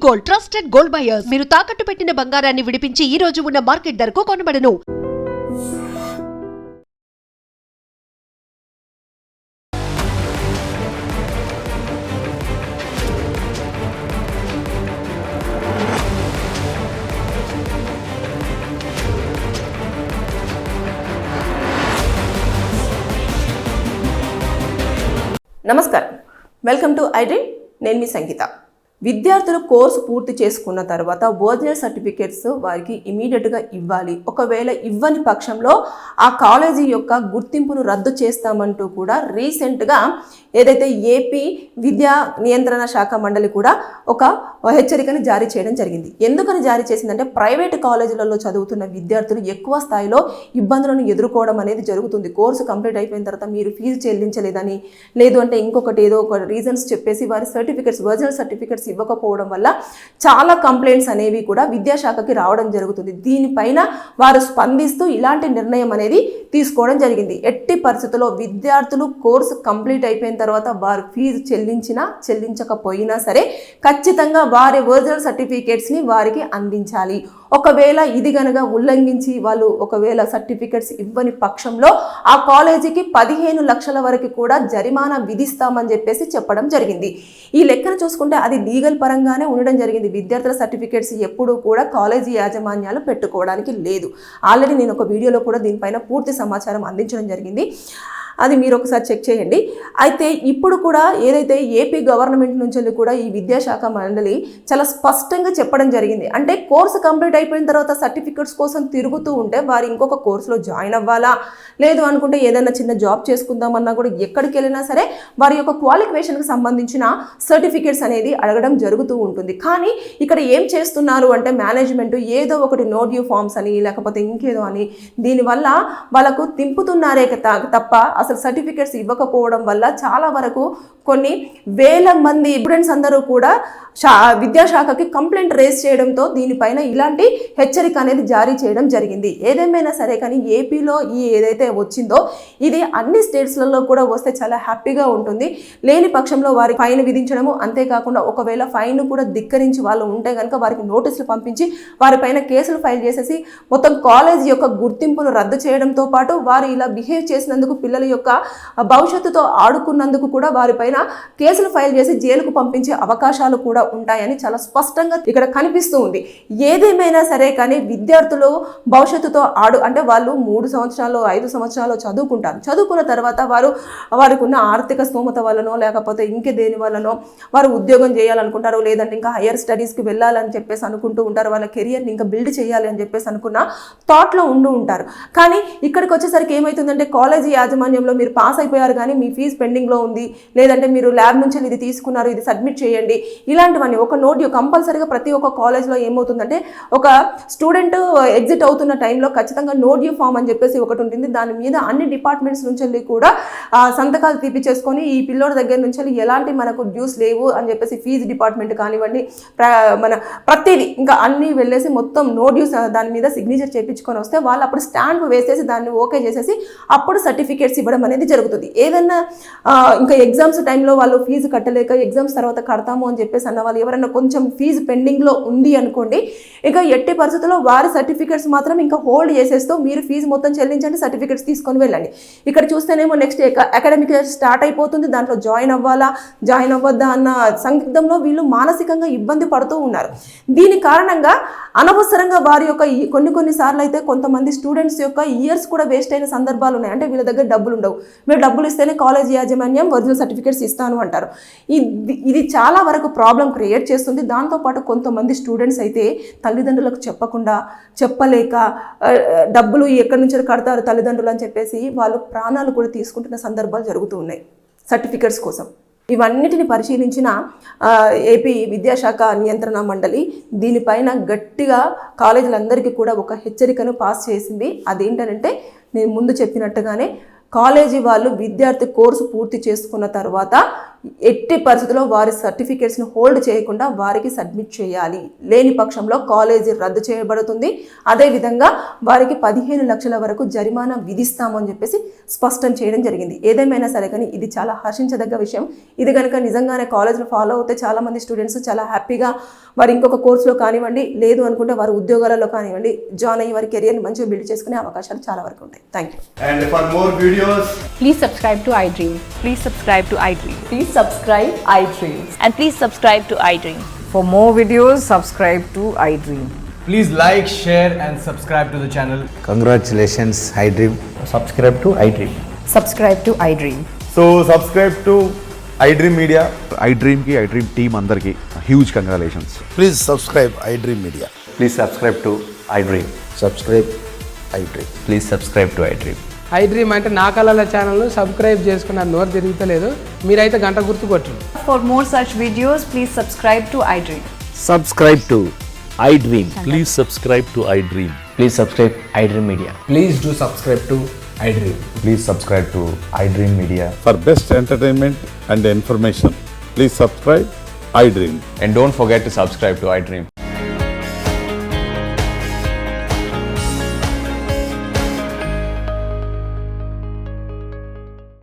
Gold trusted gold buyers. మీరు తాకట్టు పెట్టిన బంగారాన్ని విడిపించి ఈ రోజు ఉన్న మార్కెట్ ధరకు కొనబడను. నమస్కారం, వెల్కమ్ టు ఐడ్రీమ్. నేను మీ సంగీత. విద్యార్థులు కోర్సు పూర్తి చేసుకున్న తర్వాత ఒరిజినల్ సర్టిఫికేట్స్ వారికి ఇమీడియట్గా ఇవ్వాలి. ఒకవేళ ఇవ్వని పక్షంలో ఆ కాలేజీ యొక్క గుర్తింపును రద్దు చేస్తామంటూ కూడా రీసెంట్గా ఏదైతే ఏపీ విద్యా నియంత్రణ శాఖ మండలి కూడా ఒక హెచ్చరికను జారీ చేయడం జరిగింది. ఎందుకని జారీ చేసిందంటే ప్రైవేటు కాలేజీలలో చదువుతున్న విద్యార్థులు ఎక్కువ స్థాయిలో ఇబ్బందులను ఎదుర్కోవడం అనేది జరుగుతుంది. కోర్సు కంప్లీట్ అయిపోయిన తర్వాత మీరు ఫీజు చెల్లించలేదని, లేదు అంటే ఇంకొకటి ఏదో ఒక రీజన్స్ చెప్పేసి వారి సర్టిఫికేట్స్ ఒరిజినల్ సర్టిఫికేట్స్ ఇవ్వకపోవడం వల్ల చాలా కంప్లైంట్స్ అనేవి కూడా విద్యాశాఖకి రావడం జరుగుతుంది. దీనిపైన వారు స్పందిస్తూ ఇలాంటి నిర్ణయం అనేది తీసుకోవడం జరిగింది. ఎట్టి పరిస్థితుల్లో విద్యార్థులు కోర్సు కంప్లీట్ అయిపోయిన తర్వాత వారు ఫీజు చెల్లించకపోయినా సరే ఖచ్చితంగా వారి ఒరిజినల్ సర్టిఫికేట్స్ని వారికి అందించాలి. ఒకవేళ ఇది కనుక ఉల్లంఘించి వాళ్ళు ఒకవేళ సర్టిఫికేట్స్ ఇవ్వని పక్షంలో ఆ కాలేజీకి 15 లక్షల వరకు కూడా జరిమానా విధిస్తామని చెప్పేసి చెప్పడం జరిగింది. ఈ లెక్కన చూసుకుంటే అది లీగల్ పరంగానే ఉండడం జరిగింది. విద్యార్థుల సర్టిఫికేట్స్ ఎప్పుడూ కూడా కాలేజీ యాజమాన్యాలు పెట్టుకోవడానికి లేదు. ఆల్రెడీ నేను ఒక వీడియోలో కూడా దీనిపైన పూర్తి సమాచారం అందించడం జరిగింది. అది మీరు ఒకసారి చెక్ చేయండి. అయితే ఇప్పుడు కూడా ఏదైతే ఏపీ గవర్నమెంట్ నుంచి కూడా ఈ విద్యాశాఖ మండలి చాలా స్పష్టంగా చెప్పడం జరిగింది. అంటే కోర్సు కంప్లీట్ అయిపోయిన తర్వాత సర్టిఫికెట్స్ కోసం తిరుగుతూ ఉంటే వారు ఇంకొక కోర్సులో జాయిన్ అవ్వాలా, లేదు అనుకుంటే ఏదైనా చిన్న జాబ్ చేసుకుందామన్నా కూడా ఎక్కడికి వెళ్ళినా సరే వారి యొక్క క్వాలిఫికేషన్కి సంబంధించిన సర్టిఫికేట్స్ అనేది అడగడం జరుగుతూ ఉంటుంది. కానీ ఇక్కడ ఏం చేస్తున్నారు అంటే మేనేజ్మెంట్ ఏదో ఒకటి నో డ్యూ ఫార్మ్స్ అని లేకపోతే ఇంకేదో అని దీనివల్ల వాళ్ళకు తింపుతున్నారే తప్ప అసలు సర్టిఫికేట్స్ ఇవ్వకపోవడం వల్ల చాలా వరకు కొన్ని వేల మంది స్టూడెంట్స్ అందరూ కూడా విద్యాశాఖకి కంప్లైంట్ రేస్ చేయడంతో దీనిపైన ఇలాంటి హెచ్చరిక అనేది జారీ చేయడం జరిగింది. ఏదేమైనా సరే కానీ ఏపీలో ఈ ఏదైతే వచ్చిందో ఇది అన్ని స్టేట్స్లలో కూడా వస్తే చాలా హ్యాపీగా ఉంటుంది. లేని పక్షంలో వారికి ఫైన్ విధించడము, అంతేకాకుండా ఒకవేళ ఫైన్ కూడా ధిక్కరించి వాళ్ళు ఉంటే కనుక వారికి నోటీసులు పంపించి వారిపైన కేసులు ఫైల్ చేసేసి మొత్తం కాలేజ్ యొక్క గుర్తింపును రద్దు చేయడంతో పాటు వారు ఇలా బిహేవ్ చేసినందుకు పిల్లల యొక్క భవిష్యత్తుతో ఆడుకున్నందుకు కూడా వారిపైన కేసులు ఫైల్ చేసి జైలుకు పంపించే అవకాశాలు కూడా ఉంటాయని చాలా స్పష్టంగా ఇక్కడ కనిపిస్తూ ఉంది. ఏదేమైనా సరే కానీ విద్యార్థులు భవిష్యత్తుతో అంటే వాళ్ళు 3 సంవత్సరాలు 5 సంవత్సరాలు చదువుకుంటారు. చదువుకున్న తర్వాత వారికి ఉన్న ఆర్థిక స్తోమత వల్లనో లేకపోతే ఇంకే దేని వల్లనో వారు ఉద్యోగం చేయాలనుకుంటారు, లేదంటే ఇంకా హయ్యర్ స్టడీస్కి వెళ్ళాలని చెప్పేసి అనుకుంటూ ఉంటారు. వాళ్ళ కెరియర్ని ఇంకా బిల్డ్ చేయాలి అని చెప్పేసి అనుకున్న థాట్లో ఉంటారు. కానీ ఇక్కడికి వచ్చేసరికి ఏమవుతుందంటే కాలేజీ యాజమాన్యంలో మీరు పాస్ అయిపోయారు కానీ మీ ఫీజు పెండింగ్లో ఉంది, లేదంటే మీరు ల్యాబ్ నుంచి ఇది తీసుకున్నారు, ఇది సబ్మిట్ చేయండి, ఇలాంటివన్నీ ఒక నోట్ కంపల్సరీగా ప్రతి ఒక్క కాలేజ్లో ఏమవుతుందంటే ఒక స్టూడెంట్ ఎగ్జిట్ అవుతున్న టైంలో ఖచ్చితంగా నోట్ డ్యూ ఫామ్ అని చెప్పేసి ఒకటి ఉంటుంది. దాని మీద అన్ని డిపార్ట్మెంట్స్ నుంచి కూడా సంతకాలు తీపిచ్చేసుకొని ఈ పిల్లోడి దగ్గర నుంచి ఎలాంటి మనకు డ్యూస్ లేవు అని చెప్పేసి ఫీజు డిపార్ట్మెంట్ కానివ్వండి మన ప్రతిదీ ఇంకా అన్నీ వెళ్ళేసి మొత్తం నో డ్యూస్ దాని మీద సిగ్నేచర్ చేయించుకొని వస్తే వాళ్ళు అప్పుడు స్టాంప్ వేసేసి దాన్ని ఓకే చేసేసి అప్పుడు సర్టిఫికేట్స్ ఇవ్వడం అనేది జరుగుతుంది. ఏదన్నా ఇంకా ఎగ్జామ్స్ టైంలో వాళ్ళు ఫీజు కట్టలేక ఎగ్జామ్స్ తర్వాత కడతాము అని చెప్పేసి అన్న వాళ్ళు ఎవరైనా కొంచెం ఫీజు పెండింగ్లో ఉంది అనుకోండి, ఇక ఎట్టి పరిస్థితుల్లో వారి సర్టిఫికేట్స్ మాత్రం ఇంకా హోల్డ్ చేసేస్తూ మీరు ఫీజు మొత్తం చెల్లించండి, సర్టిఫికేట్స్ తీసుకొని వెళ్ళండి. ఇక్కడ చూస్తేనేమో నెక్స్ట్ అకాడమిక్ స్టార్ట్ అయిపోతుంది, దాంట్లో జాయిన్ అవ్వద్దా అన్న సందిగ్ధంలో వీళ్ళు మానసికంగా ఇబ్బంది పడుతూ ఉన్నారు. దీని కారణంగా అనవసరంగా వారి యొక్క కొన్నిసార్లు అయితే కొంతమంది స్టూడెంట్స్ యొక్క ఇయర్స్ కూడా వేస్ట్ అయిన సందర్భాలు ఉన్నాయి. అంటే వీళ్ళ దగ్గర డబ్బులు ఉండవు, మీరు డబ్బులు ఇస్తేనే కాలేజ్ యాజమాన్యం ఒరిజినల్ సర్టిఫికేట్స్ ఇస్తాను అంటారు. ఇది చాలా వరకు ప్రాబ్లం క్రియేట్ చేస్తుంది. దాంతోపాటు కొంతమంది స్టూడెంట్స్ అయితే తల్లిదండ్రులకు చెప్పలేక డబ్బులు ఎక్కడి నుంచి కడతారు తల్లిదండ్రులు అని చెప్పేసి వాళ్ళు ప్రాణాలు కూడా తీసుకుంటున్న సందర్భాలు జరుగుతూ ఉన్నాయి సర్టిఫికేట్స్ కోసం. ఇవన్నిటిని పరిశీలించిన ఏపీ విద్యాశాఖ నియంత్రణ మండలి దీనిపైన గట్టిగా కాలేజీలందరికీ కూడా ఒక హెచ్చరికను పాస్ చేసింది. అదేంటంటే నేను ముందు చెప్పినట్టుగానే కాలేజీ వాళ్ళు విద్యార్థి కోర్సు పూర్తి చేసుకున్న తర్వాత ఎట్టి పరిస్థితుల్లో వారి సర్టిఫికేట్స్ని హోల్డ్ చేయకుండా వారికి సబ్మిట్ చేయాలి. లేని పక్షంలో కాలేజీ రద్దు చేయబడుతుంది. అదేవిధంగా వారికి 15 లక్షల వరకు జరిమానా విధిస్తామని చెప్పేసి స్పష్టం చేయడం జరిగింది. ఏదేమైనా సరే కానీ ఇది చాలా హర్షించదగ్గ విషయం. ఇది కనుక నిజంగానే కాలేజ్లో ఫాలో అవుతే చాలామంది స్టూడెంట్స్ చాలా హ్యాపీగా వారు ఇంకొక కోర్సులో కానివ్వండి, లేదు అనుకుంటే వారు ఉద్యోగాలలో కానివ్వండి జాయిన్ అయ్యి వారి కెరియర్ని మంచిగా బిల్డ్ చేసుకునే అవకాశాలు చాలా వరకు ఉంటాయి. Thank you. And for more videos, Please subscribe to iDream. Please subscribe to iDream. Please subscribe iDream. And please subscribe to iDream. For more videos, subscribe to iDream. please like, share and subscribe to the channel. Congratulations, iDream. Subscribe to iDream. Subscribe to iDream. So subscribe to iDream Media. iDream की iDream team अंदर की huge congratulations. Please subscribe iDream Media. Please subscribe to iDream. Subscribe iDream. Please subscribe to iDream. iDream అంటే నా కళల ఛానల్ను subscribe చేసుకున్న నోరు తిరుగుతలేదు. మీరైతే గంట గుర్తు కొట్టండి. For more such videos, please subscribe to iDream. Subscribe to iDream. Please subscribe to iDream. Please subscribe iDream Media. Please do subscribe to iDream. Please subscribe to iDream Media. For best entertainment and information, please subscribe iDream. And don't forget to subscribe to iDream.